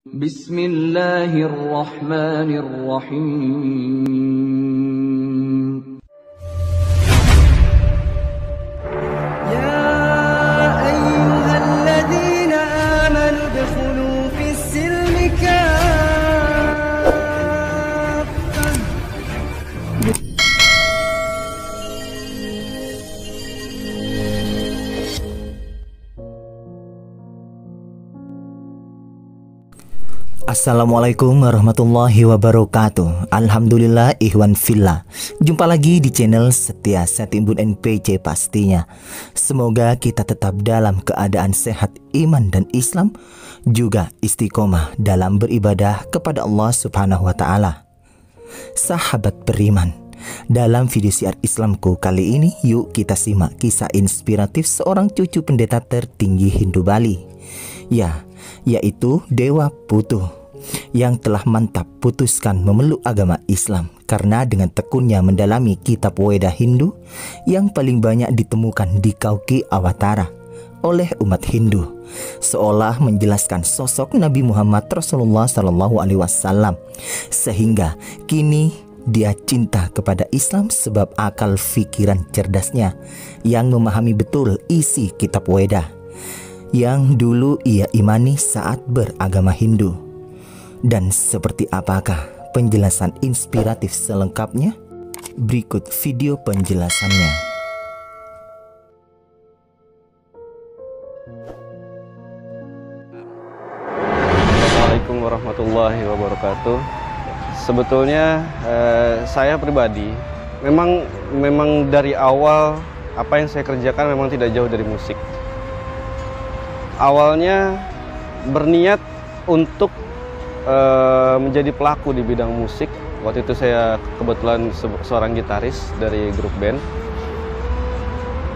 Bismillahirrahmanirrahim. يا أيها الذين آمنوا ادخلوا في السلم كافة. Assalamualaikum warahmatullahi wabarakatuh. Alhamdulillah ikhwan fillah. Jumpa lagi di channel Setia Setimbun NPC pastinya. Semoga kita tetap dalam keadaan sehat iman dan Islam, juga istiqomah dalam beribadah kepada Allah Subhanahu wa taala. Sahabat beriman, dalam video siar Islamku kali ini, yuk kita simak kisah inspiratif seorang cucu pendeta tertinggi Hindu Bali, yaitu Dewa Putu, yang telah mantap putuskan memeluk agama Islam karena dengan tekunnya mendalami kitab Weda Hindu yang paling banyak ditemukan di Kauki Awatara oleh umat Hindu, seolah menjelaskan sosok Nabi Muhammad Rasulullah SAW, sehingga kini dia cinta kepada Islam sebab akal pikiran cerdasnya yang memahami betul isi kitab Weda yang dulu ia imani saat beragama Hindu. Dan seperti apakah penjelasan inspiratif selengkapnya? Berikut video penjelasannya. Assalamualaikum warahmatullahi wabarakatuh. Sebetulnya saya pribadi memang dari awal apa yang saya kerjakan memang tidak jauh dari musik. Awalnya berniat untuk menjadi pelaku di bidang musik. Waktu itu saya kebetulan seorang gitaris dari grup band.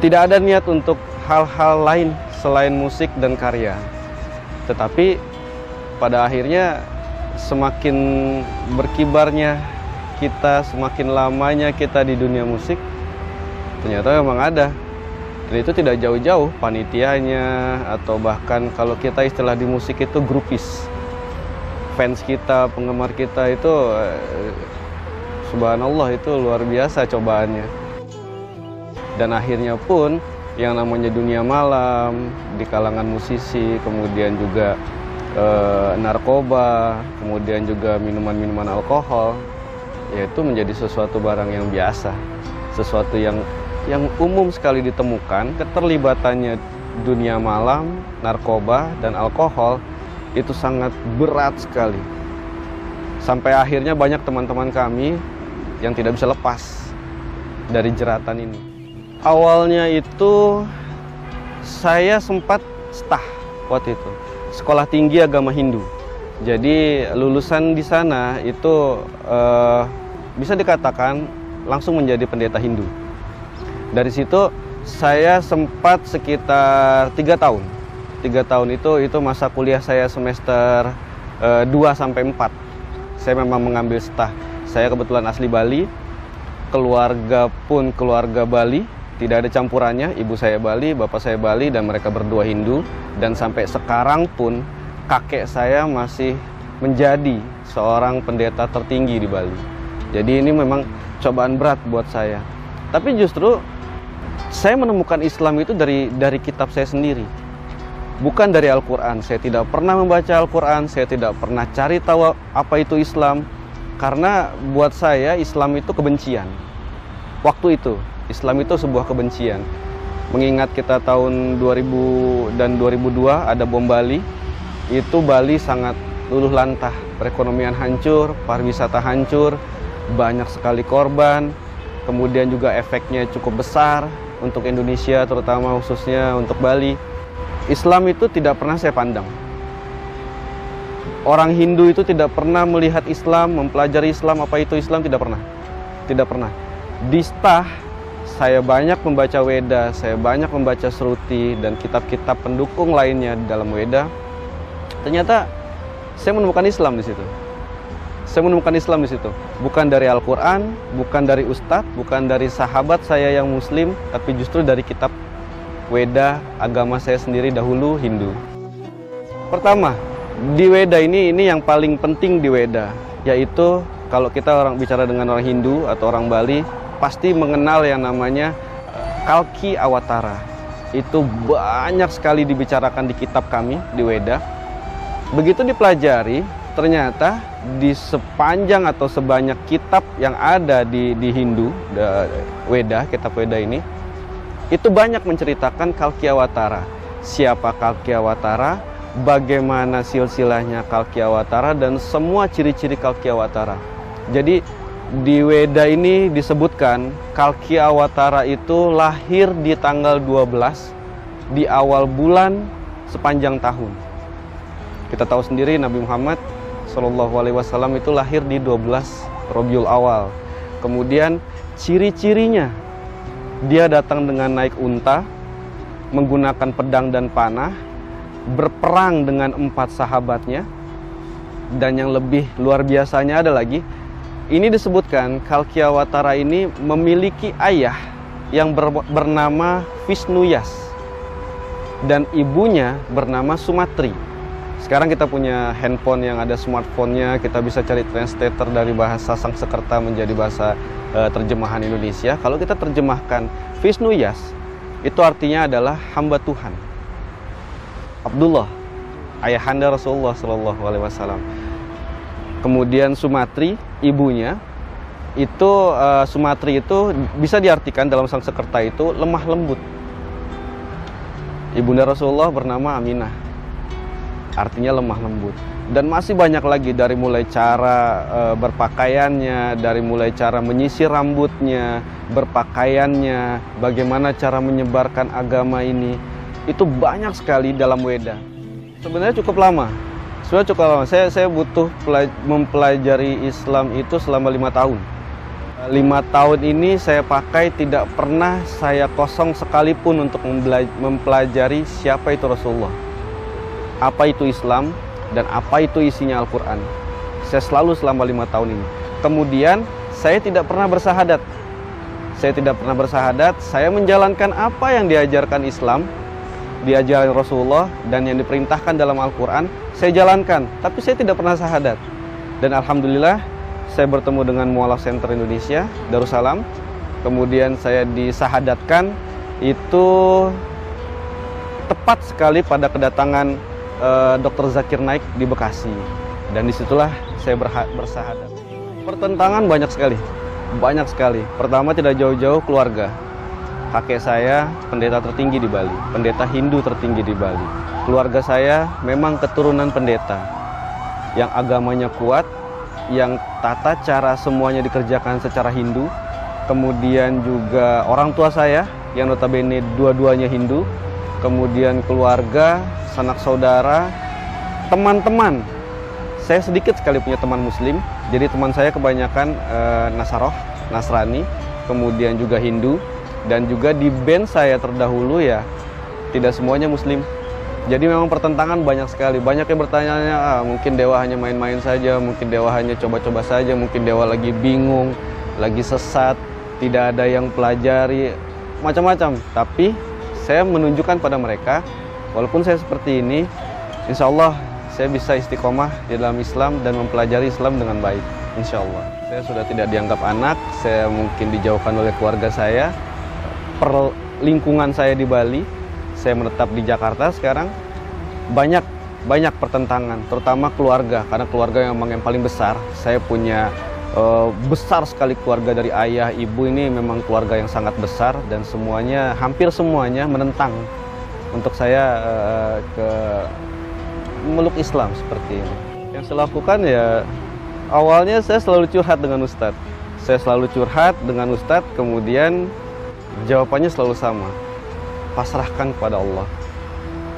Tidak ada niat untuk hal-hal lain selain musik dan karya. Tetapi pada akhirnya semakin berkibarnya kita, semakin lamanya kita di dunia musik, ternyata memang ada. Dan itu tidak jauh-jauh panitianya, atau bahkan kalau kita istilah di musik itu grupis. Fans kita, penggemar kita itu subhanallah, itu luar biasa cobaannya. Dan akhirnya pun yang namanya dunia malam di kalangan musisi, kemudian juga narkoba, kemudian juga minuman-minuman alkohol, yaitu menjadi sesuatu barang yang biasa, sesuatu yang umum sekali ditemukan. Keterlibatannya dunia malam, narkoba, dan alkohol itu sangat berat sekali. Sampai akhirnya banyak teman-teman kami yang tidak bisa lepas dari jeratan ini. Awalnya itu saya sempat stah waktu itu, Sekolah Tinggi Agama Hindu. Jadi lulusan di sana itu bisa dikatakan langsung menjadi pendeta Hindu. Dari situ saya sempat sekitar 3 tahun. 3 tahun itu masa kuliah saya semester 2 sampai 4. Saya memang mengambil stah. Saya kebetulan asli Bali, keluarga pun keluarga Bali, tidak ada campurannya. Ibu saya Bali, bapak saya Bali, dan mereka berdua Hindu. Dan sampai sekarang pun kakek saya masih menjadi seorang pendeta tertinggi di Bali. Jadi ini memang cobaan berat buat saya. Tapi justru saya menemukan Islam itu dari kitab saya sendiri, bukan dari Al-Quran. Saya tidak pernah membaca Al-Quran, saya tidak pernah cari tahu apa itu Islam, karena buat saya Islam itu kebencian. Waktu itu Islam itu sebuah kebencian. Mengingat kita tahun 2000 dan 2002 ada bom Bali, itu Bali sangat luluh lantah, perekonomian hancur, pariwisata hancur, banyak sekali korban, kemudian juga efeknya cukup besar untuk Indonesia, terutama khususnya untuk Bali. Islam itu tidak pernah saya pandang. Orang Hindu itu tidak pernah melihat Islam, mempelajari Islam, apa itu Islam, tidak pernah. Tidak pernah. Di stah, saya banyak membaca Weda, saya banyak membaca Sruti, dan kitab-kitab pendukung lainnya di dalam Weda. Ternyata saya menemukan Islam di situ. Saya menemukan Islam di situ. Bukan dari Al-Quran, bukan dari Ustadz, bukan dari sahabat saya yang Muslim, tapi justru dari kitab Weda, agama saya sendiri dahulu Hindu. Pertama, Di Weda ini yang paling penting di Weda, yaitu kalau kita bicara dengan orang Hindu atau orang Bali, pasti mengenal yang namanya Kalki Awatara. Itu banyak sekali dibicarakan di kitab kami di Weda. Begitu dipelajari, ternyata di sepanjang atau sebanyak kitab yang ada di Hindu, Weda, kitab Weda ini, itu banyak menceritakan Kalki Awatara. Siapa Kalki Awatara, bagaimana silsilahnya Kalki Awatara, dan semua ciri-ciri Kalki Awatara. Jadi di Weda ini disebutkan Kalki Awatara itu lahir di tanggal 12 di awal bulan sepanjang tahun. Kita tahu sendiri Nabi Muhammad SAW itu lahir di 12 Rabiul Awal. Kemudian ciri-cirinya, dia datang dengan naik unta, menggunakan pedang dan panah, berperang dengan 4 sahabatnya, dan yang lebih luar biasanya ada lagi, ini disebutkan Kalki Awatara ini memiliki ayah yang bernama Visnuyas dan ibunya bernama Sumatri. Sekarang kita punya handphone yang ada smartphone-nya, kita bisa cari translator dari bahasa Sangsekerta menjadi bahasa terjemahan Indonesia. Kalau kita terjemahkan Visnuyas, itu artinya adalah hamba Tuhan. Abdullah, ayahanda Rasulullah SAW. Kemudian Sumatri, ibunya, itu Sumatri itu bisa diartikan dalam Sangsekerta itu lemah lembut. Ibunda Rasulullah bernama Aminah, artinya lemah lembut. Dan masih banyak lagi, dari mulai cara berpakaiannya, dari mulai cara menyisir rambutnya, berpakaiannya, bagaimana cara menyebarkan agama ini, itu banyak sekali dalam Weda. Sebenarnya cukup lama. Saya butuh mempelajari Islam itu selama 5 tahun. 5 tahun ini saya pakai, tidak pernah saya kosong sekalipun untuk mempelajari siapa itu Rasulullah, apa itu Islam, dan apa itu isinya Al-Quran. Saya selalu selama 5 tahun ini. Kemudian saya tidak pernah bersahadat. Saya menjalankan apa yang diajarkan Islam, diajarkan Rasulullah, dan yang diperintahkan dalam Al-Quran, saya jalankan. Tapi saya tidak pernah sahadat. Dan Alhamdulillah, saya bertemu dengan Mu'alaf Center Indonesia, Darussalam. Kemudian saya disahadatkan, itu tepat sekali pada kedatangan Dr. Zakir Naik di Bekasi, dan disitulah saya bersahadat. Pertentangan banyak sekali. Pertama, tidak jauh-jauh keluarga. Kakek saya pendeta tertinggi di Bali, pendeta Hindu tertinggi di Bali. Keluarga saya memang keturunan pendeta yang agamanya kuat, yang tata cara semuanya dikerjakan secara Hindu. Kemudian juga orang tua saya yang notabene dua-duanya Hindu. Kemudian keluarga, sanak saudara, teman-teman. Saya sedikit sekali punya teman muslim, jadi teman saya kebanyakan Nasrani, kemudian juga Hindu, dan juga di band saya terdahulu ya tidak semuanya muslim. Jadi memang pertentangan banyak sekali. Banyak yang bertanya, mungkin Dewa hanya main-main saja, mungkin Dewa hanya coba-coba saja, mungkin Dewa lagi bingung, lagi sesat, tidak ada yang pelajari, macam-macam. Tapi saya menunjukkan pada mereka, walaupun saya seperti ini, insya Allah saya bisa istiqomah di dalam Islam dan mempelajari Islam dengan baik, insya Allah. Saya sudah tidak dianggap anak, saya mungkin dijauhkan oleh keluarga saya, lingkungan saya di Bali, saya menetap di Jakarta sekarang. Banyak pertentangan, terutama keluarga, karena keluarga yang paling besar. Saya punya besar sekali keluarga, dari ayah, ibu, ini memang keluarga yang sangat besar, dan semuanya, hampir semuanya menentang untuk saya ke meluk Islam seperti ini. Yang saya lakukan ya, awalnya saya selalu curhat dengan Ustadz. Kemudian jawabannya selalu sama, pasrahkan kepada Allah.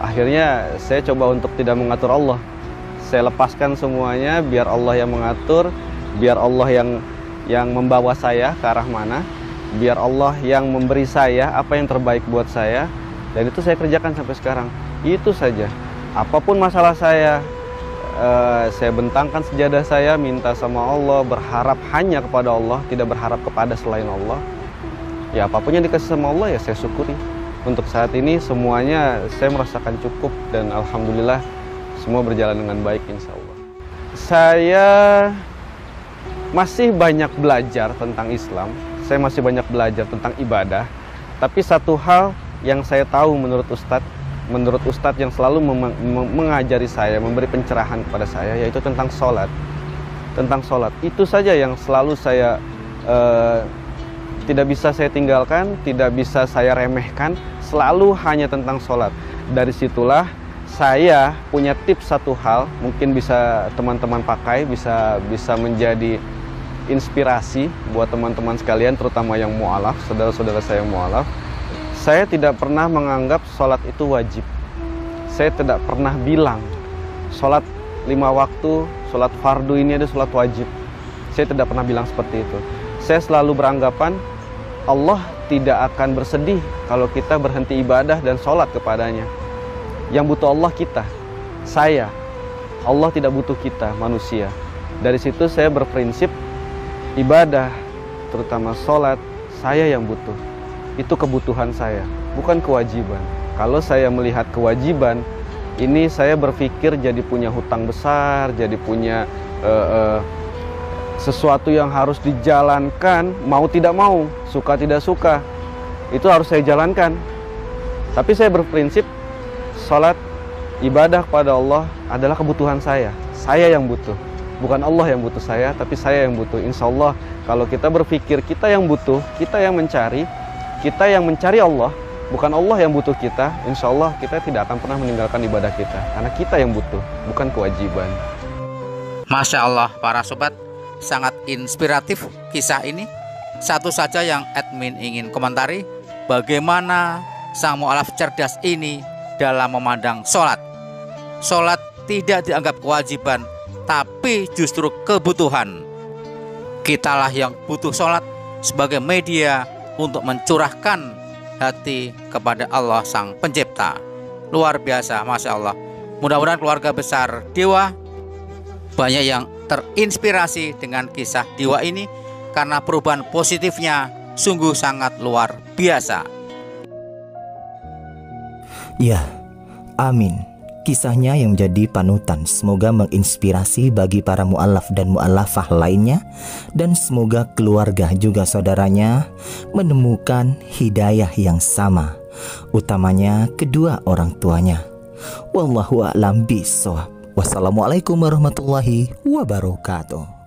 Akhirnya saya coba untuk tidak mengatur Allah. Saya lepaskan semuanya, biar Allah yang mengatur, biar Allah yang membawa saya ke arah mana, biar Allah yang memberi saya apa yang terbaik buat saya. Dan itu saya kerjakan sampai sekarang. Itu saja. Apapun masalah saya bentangkan sejadah saya, minta sama Allah, berharap hanya kepada Allah, tidak berharap kepada selain Allah. Ya apapun yang dikasih sama Allah ya saya syukuri. Untuk saat ini semuanya saya merasakan cukup, dan Alhamdulillah semua berjalan dengan baik insya Allah. Saya masih banyak belajar tentang Islam, saya masih banyak belajar tentang ibadah. Tapi satu hal yang saya tahu menurut Ustadz yang selalu mengajari saya, memberi pencerahan kepada saya, yaitu tentang sholat. Tentang sholat, itu saja yang selalu saya tidak bisa saya tinggalkan, tidak bisa saya remehkan, selalu hanya tentang sholat. Dari situlah saya punya tips satu hal, mungkin bisa teman-teman pakai, bisa menjadi inspirasi buat teman-teman sekalian, terutama yang mu'alaf, saudara-saudara saya yang mu'alaf. Saya tidak pernah menganggap sholat itu wajib. Saya tidak pernah bilang sholat 5 waktu, sholat fardu ini ada sholat wajib. Saya tidak pernah bilang seperti itu. Saya selalu beranggapan Allah tidak akan bersedih kalau kita berhenti ibadah dan sholat kepadanya. Yang butuh Allah kita, saya. Allah tidak butuh kita, manusia. Dari situ saya berprinsip ibadah, terutama sholat, saya yang butuh. Itu kebutuhan saya, bukan kewajiban. Kalau saya melihat kewajiban, ini saya berpikir jadi punya hutang besar, jadi punya sesuatu yang harus dijalankan, mau tidak mau, suka tidak suka, itu harus saya jalankan. Tapi saya berprinsip, sholat, ibadah kepada Allah adalah kebutuhan saya yang butuh. Bukan Allah yang butuh saya, tapi saya yang butuh. Insya Allah, kalau kita berpikir kita yang butuh, kita yang mencari Allah, bukan Allah yang butuh kita, insya Allah kita tidak akan pernah meninggalkan ibadah kita. Karena kita yang butuh, bukan kewajiban. Masya Allah, para sobat, sangat inspiratif kisah ini. Satu saja yang admin ingin komentari, bagaimana sang mu'alaf cerdas ini dalam memandang sholat. Sholat tidak dianggap kewajiban, tapi justru kebutuhan. Kitalah yang butuh sholat sebagai media untuk mencurahkan hati kepada Allah sang pencipta. Luar biasa, Masya Allah. Mudah-mudahan keluarga besar Dewa banyak yang terinspirasi dengan kisah Dewa ini, karena perubahan positifnya sungguh sangat luar biasa. Ya, amin. Kisahnya yang menjadi panutan semoga menginspirasi bagi para mu'alaf dan mu'alafah lainnya, dan semoga keluarga juga saudaranya menemukan hidayah yang sama, utamanya kedua orang tuanya. Wallahu a'lam bishawab. Wassalamualaikum warahmatullahi wabarakatuh.